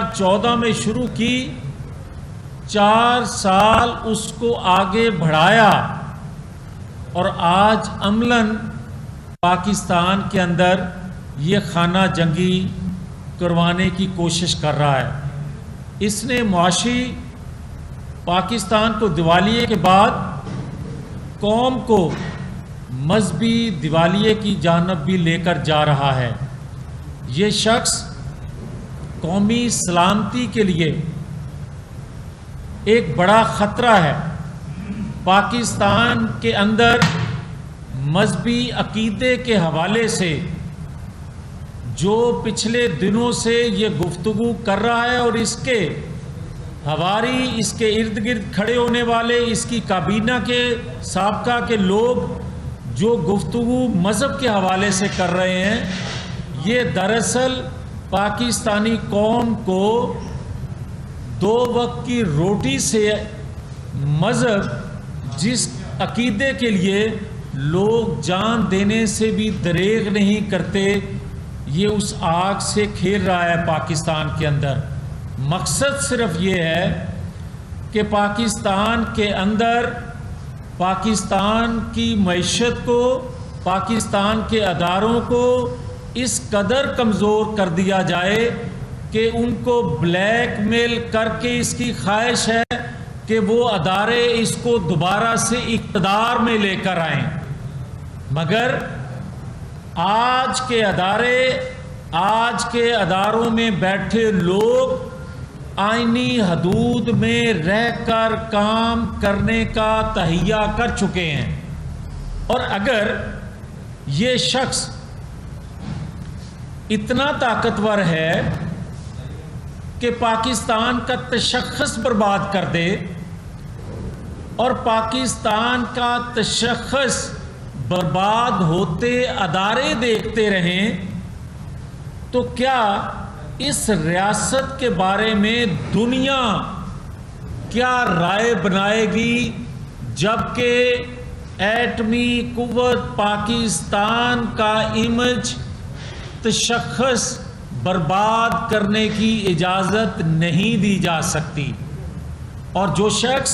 2014 میں شروع کی، 4 سال اس کو آگے بڑھایا اور آج عملاً پاکستان کے اندر یہ خانہ جنگی کروانے کی کوشش کر رہا ہے۔ اس نے معاشی پاکستان کو دیوالیے کے بعد قوم کو مذہبی دیوالیے کی جانب بھی لے کر جا رہا ہے۔ یہ شخص قومی سلامتی کے لیے ایک بڑا خطرہ ہے۔ پاکستان کے اندر مذہبی عقیدے کے حوالے سے جو پچھلے دنوں سے یہ گفتگو کر رہا ہے اور اس کے حواری، اس کے ارد گرد کھڑے ہونے والے، اس کی کابینہ کے سابقہ کے لوگ جو گفتگو مذہب کے حوالے سے کر رہے ہیں، یہ دراصل پاکستانی قوم کو 2 وقت کی روٹی سے مذہب جس عقیدے کے لیے لوگ جان دینے سے بھی دریغ نہیں کرتے، یہ اس آگ سے کھیل رہا ہے پاکستان کے اندر۔ مقصد صرف یہ ہے کہ پاکستان کے اندر پاکستان کی معیشت کو، پاکستان کے اداروں کو اس قدر کمزور کر دیا جائے کہ ان کو بلیک میل کر کے اس کی خواہش ہے کہ وہ ادارے اس کو دوبارہ سے اقتدار میں لے کر آئیں۔ مگر آج کے اداروں میں بیٹھے لوگ آئینی حدود میں رہ کر کام کرنے کا تہیہ کر چکے ہیں، اور اگر یہ شخص اتنا طاقتور ہے کہ پاکستان کا تشخص برباد کر دے اور پاکستان کا تشخص برباد ہوتے ادارے دیکھتے رہیں، تو کیا اس ریاست کے بارے میں دنیا کیا رائے بنائے گی، جبکہ ایٹمی قوت پاکستان کا امیج تشخص برباد کرنے کی اجازت نہیں دی جا سکتی۔ اور جو شخص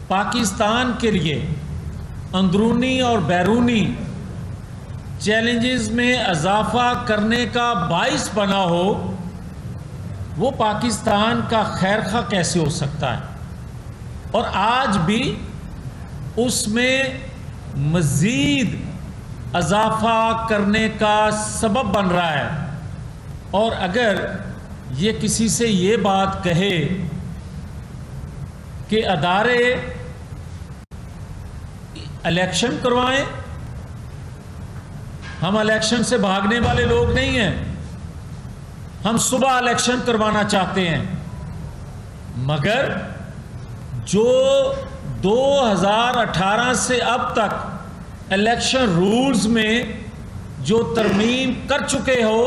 پاکستان کے لیے اندرونی اور بیرونی چیلنجز میں اضافہ کرنے کا باعث بنا ہو، وہ پاکستان کا خیر خواہ کیسے ہو سکتا ہے؟ اور آج بھی اس میں مزید اضافہ کرنے کا سبب بن رہا ہے۔ اور اگر یہ کسی سے یہ بات کہے کہ ادارے الیکشن کروائیں، ہم الیکشن سے بھاگنے والے لوگ نہیں ہیں، ہم صبح الیکشن کروانا چاہتے ہیں، مگر جو 2018 سے اب تک الیکشن رولز میں جو ترمیم کر چکے ہو،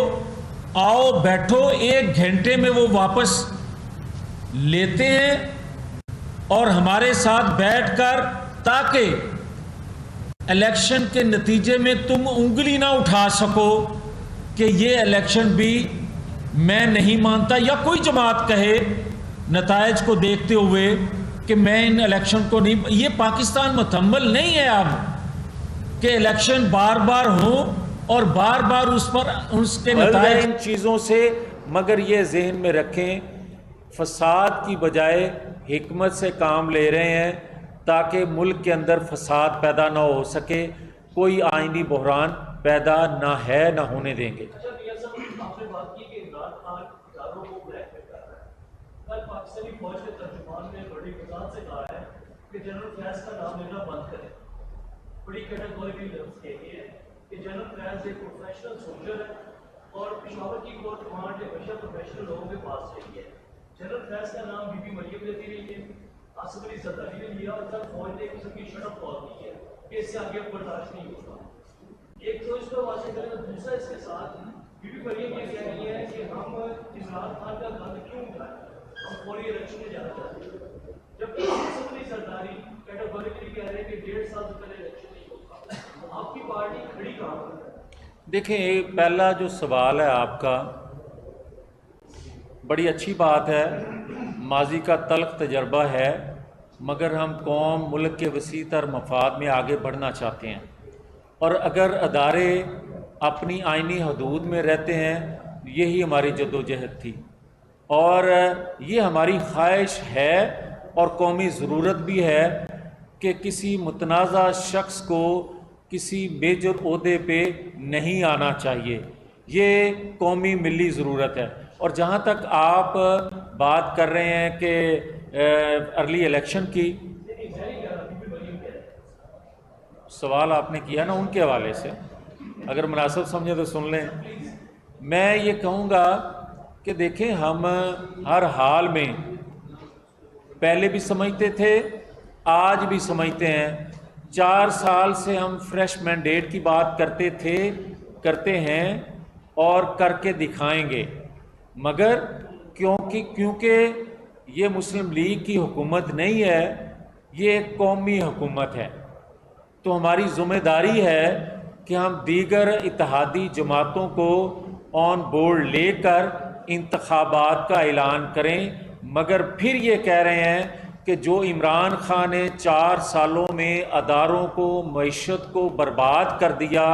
آؤ بیٹھو 1 گھنٹے میں وہ واپس لیتے ہیں اور ہمارے ساتھ بیٹھ کر، تاکہ الیکشن کے نتیجے میں تم انگلی نہ اٹھا سکو کہ یہ الیکشن بھی میں نہیں مانتا، یا کوئی جماعت کہے نتائج کو دیکھتے ہوئے کہ میں ان الیکشن کو نہیں۔ یہ پاکستان متحمل نہیں ہے اب کہ الیکشن بار بار ہوں اور بار بار اس کے نتائج ان چیزوں سے، مگر یہ ذہن میں رکھیں فساد کی بجائے حکمت سے کام لے رہے ہیں تاکہ ملک کے اندر فساد پیدا نہ ہو سکے، کوئی آئینی بحران پیدا نہ ہے نہ ہونے دیں گے۔ پاکستانی فوج کے ترجمان نے بڑی وضاحت سے کہا ہے کہ جنرل فیض کا نام لینا بند کرے، بڑی کیٹیگوریکلی لفظ کہہ دیا ہے کہ جنرل فیض ایک پروفیشنل سولجر ہے اور پشاور کی کور کمانڈ ہمیشہ پروفیشنل لوگوں کے پاس رہی ہے۔ جنرل فیض کا نام بی بی مریم لیتی رہی ہے، آصف علی زرداری نے لیا، اور تب فوج نے ایک قسم کی شٹ اپ کال دی ہے کہ اس سے آگے برداشت نہیں ہوگا۔ ایک تو اس کو واضح کریں، دوسرا اس کے ساتھ بی بی مریم یہ کہہ رہی ہے کہ ہم عمران خان کا گند کیوں اٹھائیں، ہم فوری الیکشن میں جانا چاہتے ہیں، جبکہ آصف علی زرداری کیٹیگوریکلی کہہ رہے ہیں کہ 1.5 سال سے پہلے الیکشن نہیں ہوگا۔ آپ کی پارٹی کھڑی کہاں پر ہے؟ دیکھیں، پہلا جو سوال ہے آپ کا بڑی اچھی بات ہے، ماضی کا تلخ تجربہ ہے، مگر ہم قوم ملک کے وسیع تر مفاد میں آگے بڑھنا چاہتے ہیں، اور اگر ادارے اپنی آئینی حدود میں رہتے ہیں، یہی ہماری جدوجہد تھی، اور یہ ہماری خواہش ہے اور قومی ضرورت بھی ہے کہ کسی متنازع شخص کو کسی میجر عہدے پہ نہیں آنا چاہیے، یہ قومی ملی ضرورت ہے۔ اور جہاں تک آپ بات کر رہے ہیں کہ ارلی الیکشن کی، سوال آپ نے کیا نا ان کے حوالے سے، اگر مناسب سمجھے تو سن لیں۔ میں یہ کہوں گا کہ دیکھیں، ہم ہر حال میں پہلے بھی سمجھتے تھے، آج بھی سمجھتے ہیں، 4 سال سے ہم فریش مینڈیٹ کی بات کرتے ہیں اور کر کے دکھائیں گے، مگر کیونکہ یہ مسلم لیگ کی حکومت نہیں ہے، یہ ایک قومی حکومت ہے، تو ہماری ذمہ داری ہے کہ ہم دیگر اتحادی جماعتوں کو آن بورڈ لے کر انتخابات کا اعلان کریں، مگر پھر یہ کہہ رہے ہیں کہ جو عمران خان نے 4 سالوں میں اداروں کو، معیشت کو برباد کر دیا،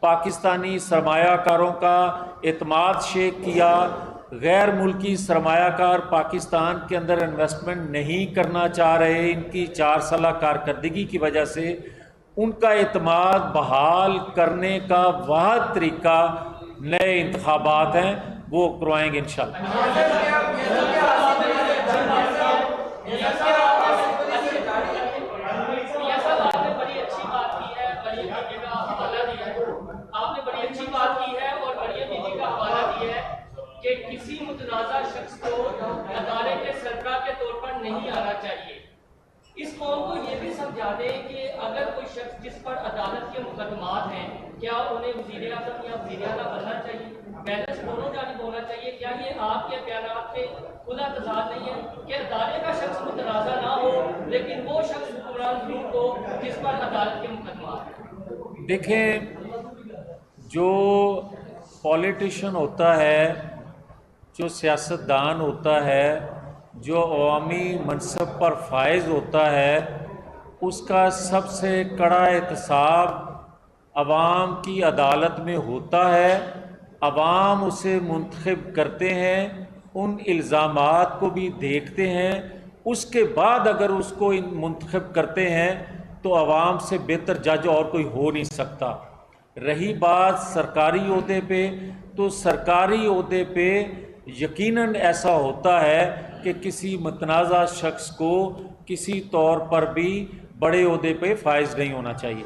پاکستانی سرمایہ کاروں کا اعتماد شیک کیا، غیر ملکی سرمایہ کار پاکستان کے اندر انویسٹمنٹ نہیں کرنا چاہ رہے، ان کی 4 سالہ کارکردگی کی وجہ سے ان کا اعتماد بحال کرنے کا واحد طریقہ نئے انتخابات ہیں، وہ کروائیں گے انشاءاللہ۔ کہ کسی متنازع شخص کو ادارے کے سربراہ کے طور پر نہیں آنا چاہیے۔ اس قوم کو یہ بھی سمجھا دیں کہ اگر کوئی شخص جس پر عدالت کے مقدمات ہیں، کیا انہیں وزیر اعظم یا وزیر اعلیٰ بننا چاہیے؟ بیلنس دونوں جانب ہونا چاہیے۔ کیا یہ آپ کے بیانات میں کھلا تضاد نہیں ہے کہ ادارے کا شخص متنازع نہ ہو لیکن وہ شخص حکمران ضرور ہو جس پر عدالت کے مقدمات ہیں؟ دیکھیں، جو پولیٹیشین ہوتا ہے، جو سیاستدان ہوتا ہے، جو عوامی منصب پر فائز ہوتا ہے، اس کا سب سے کڑا احتساب عوام کی عدالت میں ہوتا ہے۔ عوام اسے منتخب کرتے ہیں، ان الزامات کو بھی دیکھتے ہیں، اس کے بعد اگر اس کو منتخب کرتے ہیں تو عوام سے بہتر جج اور کوئی ہو نہیں سکتا۔ رہی بات سرکاری عہدے پہ، تو سرکاری عہدے پہ یقیناً ایسا ہوتا ہے کہ کسی متنازع شخص کو کسی طور پر بھی بڑے عہدے پہ فائز نہیں ہونا چاہیے۔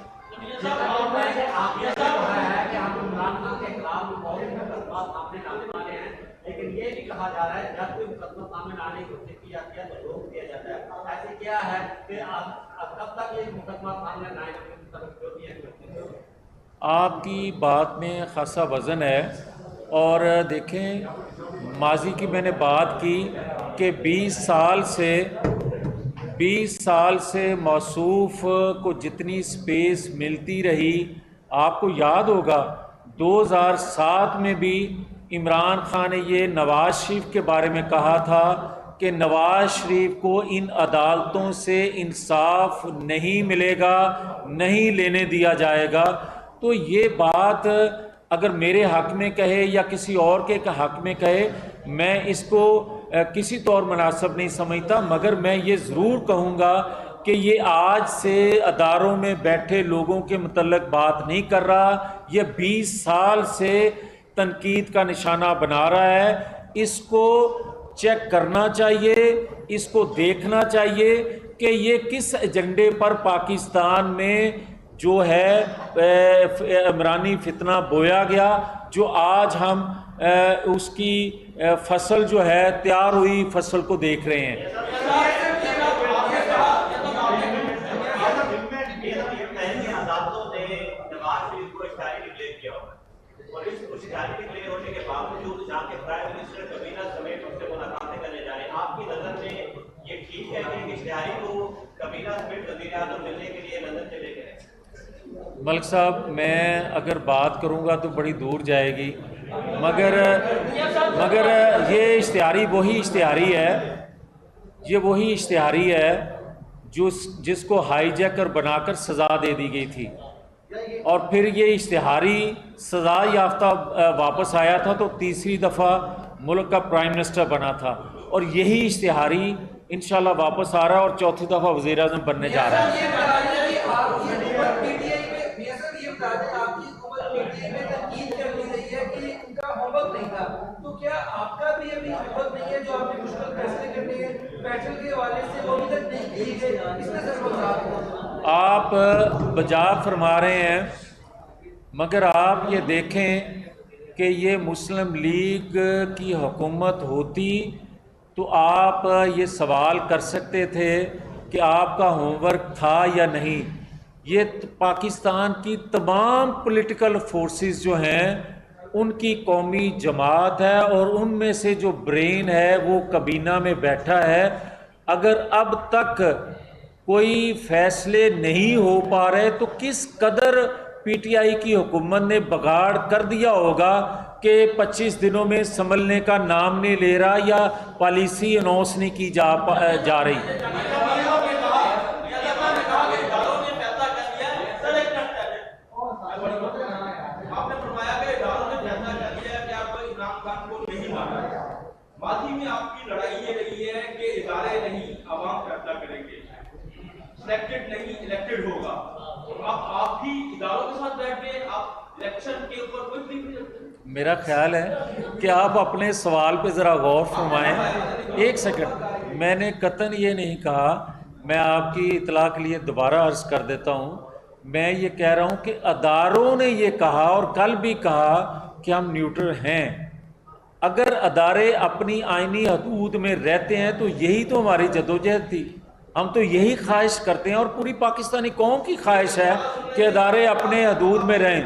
لیکن یہ بھی کہا جا رہا ہے جب کوئی مقدمہ سامنے لانے کی کوشش کی جاتی ہے تو روک دیا جاتا ہے، ایسے کیا ہے کہ اب تک یہ مقدمہ سامنے لائے آپ کی بات میں خاصا وزن ہے، اور دیکھیں، ماضی کی میں نے بات کی کہ 20 سال سے موصوف کو جتنی سپیس ملتی رہی، آپ کو یاد ہوگا 2007 میں بھی عمران خان نے یہ نواز شریف کے بارے میں کہا تھا کہ نواز شریف کو ان عدالتوں سے انصاف نہیں ملے گا، نہیں لینے دیا جائے گا۔ تو یہ بات اگر میرے حق میں کہے یا کسی اور کے حق میں کہے، میں اس کو کسی طور مناسب نہیں سمجھتا، مگر میں یہ ضرور کہوں گا کہ یہ آج سے اداروں میں بیٹھے لوگوں کے متعلق بات نہیں کر رہا، یہ 20 سال سے تنقید کا نشانہ بنا رہا ہے۔ اس کو چیک کرنا چاہیے، اس کو دیکھنا چاہیے کہ یہ کس ایجنڈے پر پاکستان میں جو ہے عمرانی فتنہ بویا گیا، جو آج ہم اس کی فصل جو ہے تیار ہوئی فصل کو دیکھ رہے ہیں۔ ملک صاحب، میں اگر بات کروں گا تو بڑی دور جائے گی، مگر یہ اشتہاری وہی اشتہاری ہے جس کو ہائی جیکر بنا کر سزا دے دی گئی تھی، اور پھر یہ اشتہاری سزا یافتہ واپس آیا تھا تو تیسری دفعہ ملک کا پرائم منسٹر بنا تھا، اور یہی اشتہاری انشاءاللہ واپس آ رہا ہے اور چوتھی دفعہ وزیر اعظم بننے جا رہا ہے۔ آپ بجا فرما رہے ہیں، مگر آپ یہ دیکھیں کہ یہ مسلم لیگ کی حکومت ہوتی تو آپ یہ سوال کر سکتے تھے کہ آپ کا ہوم ورک تھا یا نہیں۔ یہ پاکستان کی تمام پولیٹیکل فورسز جو ہیں ان کی قومی جماعت ہے، اور ان میں سے جو برین ہے وہ کابینہ میں بیٹھا ہے۔ اگر اب تک کوئی فیصلے نہیں ہو پا رہے تو کس قدر پی ٹی آئی کی حکومت نے بگاڑ کر دیا ہوگا کہ 25 دنوں میں سنبھلنے کا نام نہیں لے رہا یا پالیسی اناؤنس نہیں کی جا رہی۔ ماضی میں آپ کی لڑائی یہ رہی ہے کہ ادارے نہیں عوام فیصلہ کریں گے، سلیکٹڈ نہیں الیکٹڈ ہوگا، اب آپ بھی اداروں کے ساتھ بیٹھ کے آپ الیکشن کے اوپر کوئی نہیں کرتے۔ میرا خیال ہے کہ آپ اپنے سوال پہ ذرا غور فرمائیں۔ ایک سیکنڈ، میں نے قطعاً یہ نہیں کہا، میں آپ کی اطلاع کے لیے دوبارہ عرض کر دیتا ہوں، میں یہ کہہ رہا ہوں کہ اداروں نے یہ کہا اور کل بھی کہا کہ ہم نیوٹرل ہیں۔ اگر ادارے اپنی آئینی حدود میں رہتے ہیں تو یہی تو ہماری جدوجہد تھی، ہم تو یہی خواہش کرتے ہیں اور پوری پاکستانی قوم کی خواہش ہے کہ ادارے اپنے حدود میں رہیں۔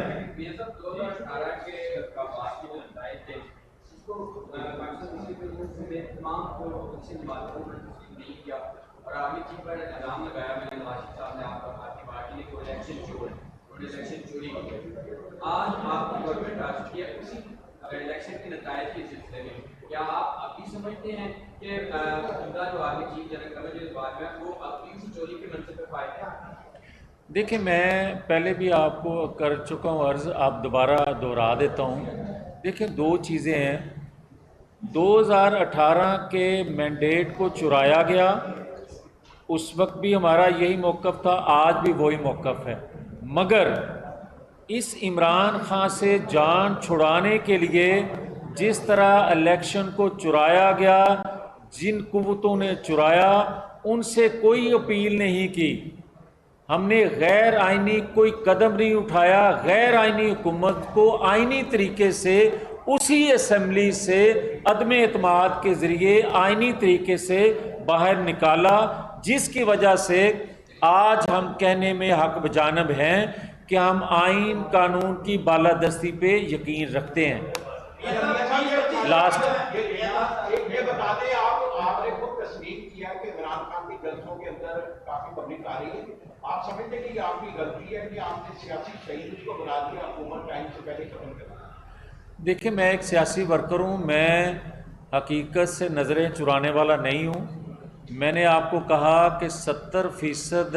اور آگے چیز پر الزام لگایا میں نے نواز صاحب نے آپ کا بھارتی پارٹی نے کوئی الیکشن چور ہے، الیکشن چوری کی ہے۔ آج آپ کی گورنمنٹ آ چکی ہے، اسی اگر الیکشن کے نتائج کے سلسلے میں کیا آپ ابھی سمجھتے ہیں کہ موجودہ جو آگے چیف جنرل جو بات ہے وہ ابھی اسی چوری کے منصب پہ فائد ہے؟ دیکھیں، میں پہلے بھی آپ کو کر چکا ہوں عرض، آپ دوبارہ دہرا دیتا ہوں۔ دیکھیں، دو چیزیں ہیں، 2018 کے مینڈیٹ کو چرایا گیا، اس وقت بھی ہمارا یہی موقف تھا، آج بھی وہی موقف ہے، مگر اس عمران خان سے جان چھڑانے کے لیے جس طرح الیکشن کو چرایا گیا، جن قوتوں نے چرایا ان سے کوئی اپیل نہیں کی، ہم نے غیر آئینی کوئی قدم نہیں اٹھایا، غیر آئینی حکومت کو آئینی طریقے سے اسی اسمبلی سے عدم اعتماد کے ذریعے آئینی طریقے سے باہر نکالا، جس کی وجہ سے آج ہم کہنے میں حق بجانب ہیں کہ ہم آئین قانون کی بالادستی پہ یقین رکھتے ہیں۔ لاسٹ یہ بتا دیں، آپ نے خود تسلیم کیا کہ عمران خان کی جلسوں کے اندر کافی پبلک آ رہی ہے، آپ سمجھتے ہیں کہ یہ آپ کی غلطی ہے کہ آپ نے سیاسی شہید کو بنا دیا، حکومت ٹائم سے پہلے ختم کر دیا؟ دیکھیں، میں ایک سیاسی ورکر ہوں، میں حقیقت سے نظریں چرانے والا نہیں ہوں۔ میں نے آپ کو کہا کہ 70%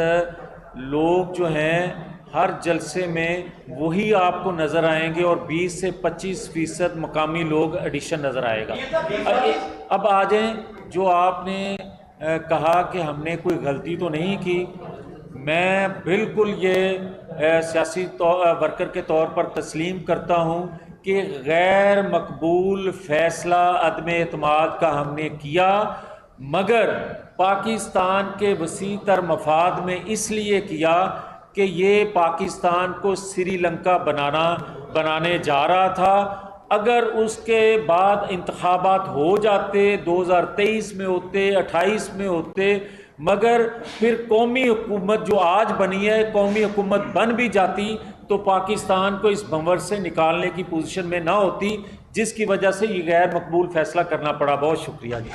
لوگ جو ہیں ہر جلسے میں وہی آپ کو نظر آئیں گے، اور 20 سے 25% مقامی لوگ ایڈیشن نظر آئے گا۔ اب آ جائیں، جو آپ نے کہا کہ ہم نے کوئی غلطی تو نہیں کی، میں بالکل یہ سیاسی ورکر کے طور پر تسلیم کرتا ہوں کہ غیر مقبول فیصلہ عدم اعتماد کا ہم نے کیا، مگر پاکستان کے وسیع تر مفاد میں اس لیے کیا کہ یہ پاکستان کو سری لنکا بنانے جا رہا تھا۔ اگر اس کے بعد انتخابات ہو جاتے، 2023 میں ہوتے، 28 میں ہوتے، مگر پھر قومی حکومت جو آج بنی ہے، قومی حکومت بن بھی جاتی تو پاکستان کو اس بھنور سے نکالنے کی پوزیشن میں نہ ہوتی، جس کی وجہ سے یہ غیر مقبول فیصلہ کرنا پڑا۔ بہت شکریہ جی۔